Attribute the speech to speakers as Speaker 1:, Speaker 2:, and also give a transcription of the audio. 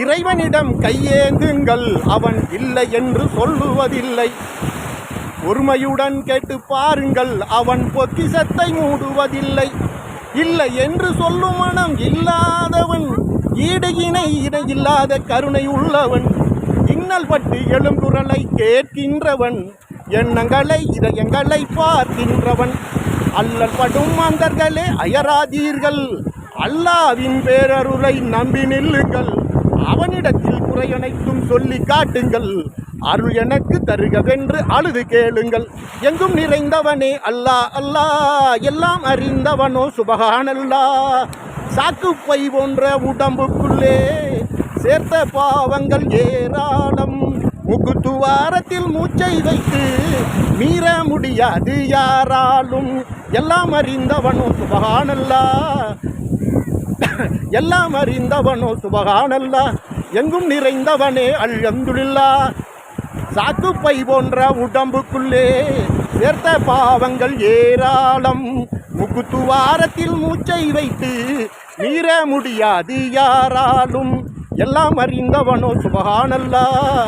Speaker 1: இறைவனிடம் கையேந்துங்கள், அவன் இல்லை என்று சொல்லுவதில்லை. பொறுமையுடன் கேட்டு பாருங்கள், அவன் பொக்கிஷத்தை மூடுவதில்லை. இல்லை என்று சொல்லும் மனம் இல்லாதவன், ஈடு இணை இல்லாத கருணை உள்ளவன். இன்னல் பட்டு எழுங்குரலை கேட்கின்றவன், எண்ணங்களை இதயங்களை பார்க்கின்றவன். அல்லல் படும் மாந்தர்களே அயராதீர்கள், அல்லாவின் பேரருளை நம்பி நில்லுங்கள். அவனிடத்தில் குறையனைத்தும் சொல்லி காட்டுங்கள், அருள் எனக்கு தருகவென்று அழுது கேளுங்கள். எங்கும் நிறைந்தவனே அல்லாஹ் அல்லாஹ், எல்லாம் அறிந்தவனோ சுபஹானல்லாஹ். சாக்குப்பை போன்ற உடம்புக்குள்ளே சேர்த்த பாவங்கள் ஏராளம். முக்குத்துவாரத்தில் மூச்சை வைத்து மீற முடியாது யாராலும். எல்லாம் அறிந்தவனோ சுபஹானல்லாஹ், எல்லாம் அறிந்தவனோ சுபஹானல்லாஹ். எங்கும் நிறைந்தவனே அல்ஹம்துலில்லாஹ். சாக்குப்பை போன்ற உடம்புக்குள்ளே சேர்த்த பாவங்கள் ஏராளம். முக்குத்துவாரத்தில் மூச்சை வைத்து மீற முடியாது யாராலும். எல்லாம் அறிந்தவனோ சுபஹானல்லாஹ்.